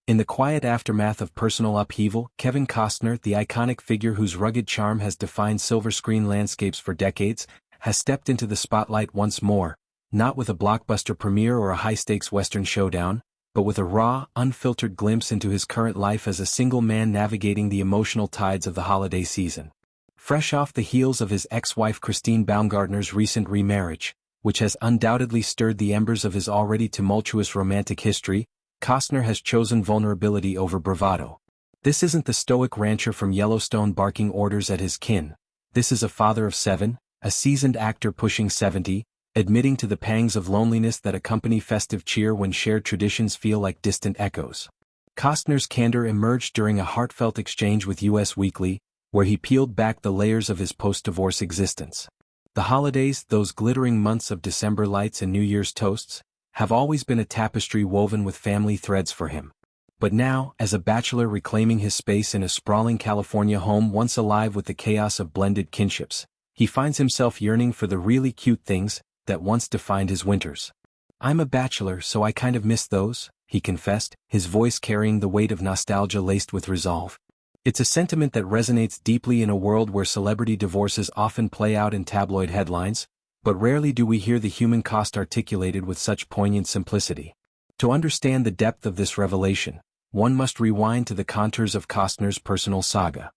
In the quiet aftermath of personal upheaval, Kevin Costner, the iconic figure whose rugged charm has defined silver screen landscapes for decades, has stepped into the spotlight once more, not with a blockbuster premiere or a high-stakes Western showdown, but with a raw, unfiltered glimpse into his current life as a single man navigating the emotional tides of the holiday season. Fresh off the heels of his ex-wife Christine Baumgartner's recent remarriage, which has undoubtedly stirred the embers of his already tumultuous romantic history, Costner has chosen vulnerability over bravado. This isn't the stoic rancher from Yellowstone barking orders at his kin. This is a father of 7, a seasoned actor pushing 70, admitting to the pangs of loneliness that accompany festive cheer when shared traditions feel like distant echoes. Costner's candor emerged during a heartfelt exchange with US Weekly, where he peeled back the layers of his post-divorce existence. The holidays, those glittering months of December lights and New Year's toasts, have always been a tapestry woven with family threads for him. But now, as a bachelor reclaiming his space in a sprawling California home once alive with the chaos of blended kinships, he finds himself yearning for the really cute things that once defined his winters. "I'm a bachelor, so I kind of miss those," he confessed, his voice carrying the weight of nostalgia laced with resolve. It's a sentiment that resonates deeply in a world where celebrity divorces often play out in tabloid headlines, but rarely do we hear the human cost articulated with such poignant simplicity. To understand the depth of this revelation, one must rewind to the contours of Costner's personal saga.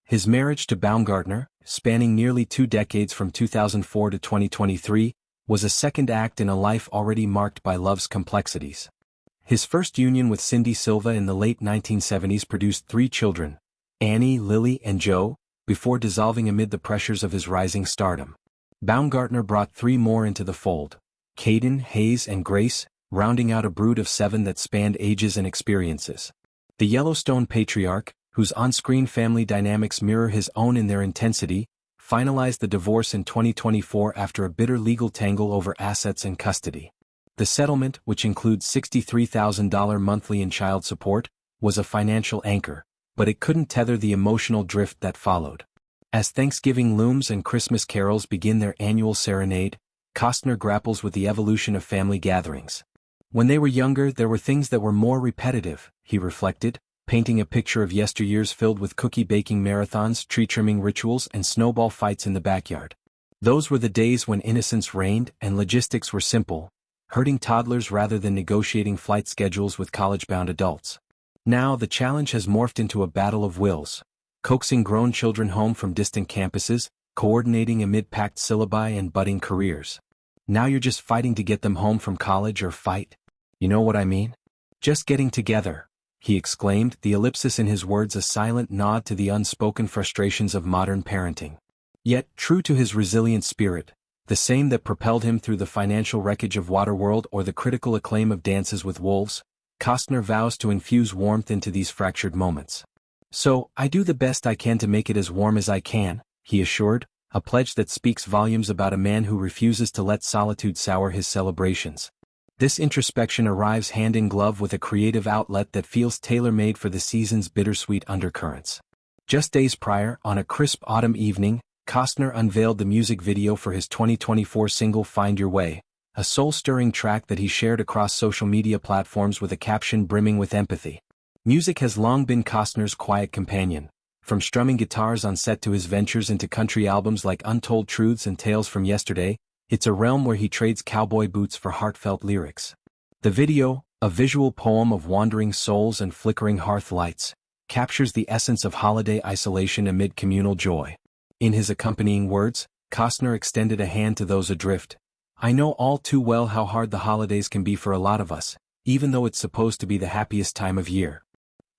His marriage to Baumgartner, spanning nearly 2 decades from 2004 to 2023, was a second act in a life already marked by love's complexities. His first union with Cindy Silva in the late 1970s produced 3 children, Annie, Lily, and Joe, before dissolving amid the pressures of his rising stardom. Baumgartner brought 3 more into the fold, Caden, Hayes, and Grace, rounding out a brood of 7 that spanned ages and experiences. The Yellowstone patriarch, whose on-screen family dynamics mirror his own in their intensity, finalized the divorce in 2024 after a bitter legal tangle over assets and custody. The settlement, which includes $63,000 monthly in child support, was a financial anchor, but it couldn't tether the emotional drift that followed. As Thanksgiving looms and Christmas carols begin their annual serenade, Costner grapples with the evolution of family gatherings. When they were younger, there were things that were more repetitive, he reflected, painting a picture of yesteryears filled with cookie-baking marathons, tree-trimming rituals, and snowball fights in the backyard. Those were the days when innocence reigned and logistics were simple, herding toddlers rather than negotiating flight schedules with college-bound adults. Now the challenge has morphed into a battle of wills, coaxing grown children home from distant campuses, coordinating amid packed syllabi and budding careers. Now you're just fighting to get them home from college or fight. You know what I mean? Just getting together, he exclaimed, the ellipsis in his words a silent nod to the unspoken frustrations of modern parenting. Yet, true to his resilient spirit, the same that propelled him through the financial wreckage of Waterworld or the critical acclaim of Dances with Wolves, Costner vows to infuse warmth into these fractured moments. "So, I do the best I can to make it as warm as I can," he assured, a pledge that speaks volumes about a man who refuses to let solitude sour his celebrations. This introspection arrives hand in glove with a creative outlet that feels tailor-made for the season's bittersweet undercurrents. Just days prior, on a crisp autumn evening, Costner unveiled the music video for his 2024 single Find Your Way, a soul-stirring track that he shared across social media platforms with a caption brimming with empathy. Music has long been Costner's quiet companion, from strumming guitars on set to his ventures into country albums like Untold Truths and Tales from Yesterday. It's a realm where he trades cowboy boots for heartfelt lyrics. The video, a visual poem of wandering souls and flickering hearth lights, captures the essence of holiday isolation amid communal joy. In his accompanying words, Costner extended a hand to those adrift. "I know all too well how hard the holidays can be for a lot of us, even though it's supposed to be the happiest time of year."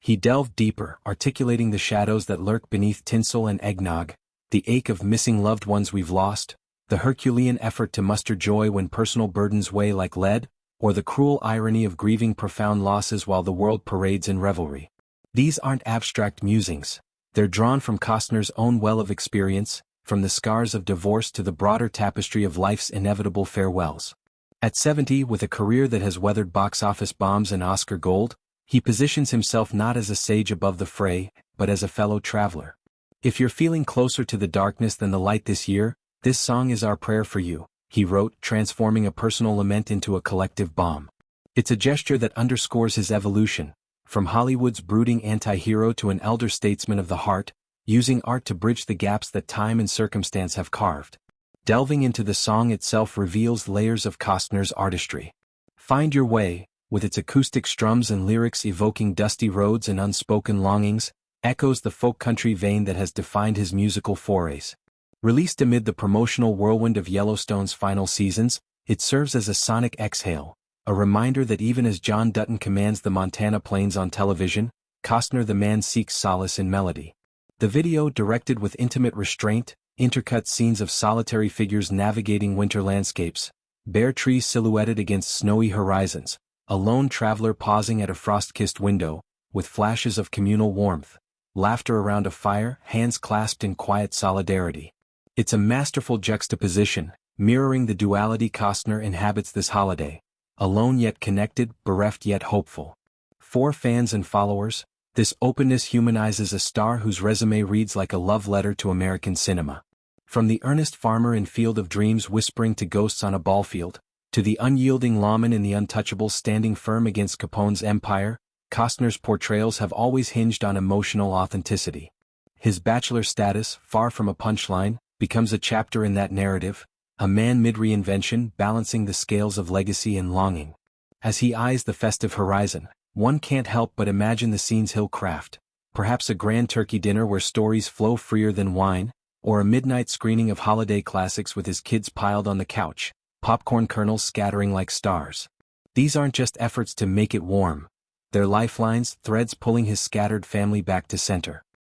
He delved deeper, articulating the shadows that lurk beneath tinsel and eggnog, the ache of missing loved ones we've lost, the Herculean effort to muster joy when personal burdens weigh like lead, or the cruel irony of grieving profound losses while the world parades in revelry. These aren't abstract musings. They're drawn from Costner's own well of experience, from the scars of divorce to the broader tapestry of life's inevitable farewells. At 70, with a career that has weathered box office bombs and Oscar gold, he positions himself not as a sage above the fray, but as a fellow traveler. "If you're feeling closer to the darkness than the light this year, this song is our prayer for you," he wrote, transforming a personal lament into a collective balm. It's a gesture that underscores his evolution, From Hollywood's brooding anti-hero to an elder statesman of the heart, using art to bridge the gaps that time and circumstance have carved. Delving into the song itself reveals layers of Costner's artistry. Find Your Way, with its acoustic strums and lyrics evoking dusty roads and unspoken longings, echoes the folk country vein that has defined his musical forays. Released amid the promotional whirlwind of Yellowstone's final seasons, it serves as a sonic exhale, a reminder that even as John Dutton commands the Montana plains on television, Costner the man seeks solace in melody. The video, directed with intimate restraint, intercuts scenes of solitary figures navigating winter landscapes, bare trees silhouetted against snowy horizons, a lone traveler pausing at a frost-kissed window, with flashes of communal warmth, laughter around a fire, hands clasped in quiet solidarity. It's a masterful juxtaposition, mirroring the duality Costner inhabits this holiday, alone yet connected, bereft yet hopeful. For fans and followers, this openness humanizes a star whose resume reads like a love letter to American cinema. From the earnest farmer in Field of Dreams whispering to ghosts on a ballfield, to the unyielding lawman in The Untouchables standing firm against Capone's empire, Costner's portrayals have always hinged on emotional authenticity. His bachelor status, far from a punchline, becomes a chapter in that narrative, a man mid-reinvention balancing the scales of legacy and longing. As he eyes the festive horizon, one can't help but imagine the scenes he'll craft, perhaps a grand turkey dinner where stories flow freer than wine, or a midnight screening of holiday classics with his kids piled on the couch, popcorn kernels scattering like stars. These aren't just efforts to make it warm. They're lifelines, threads pulling his scattered family back to center.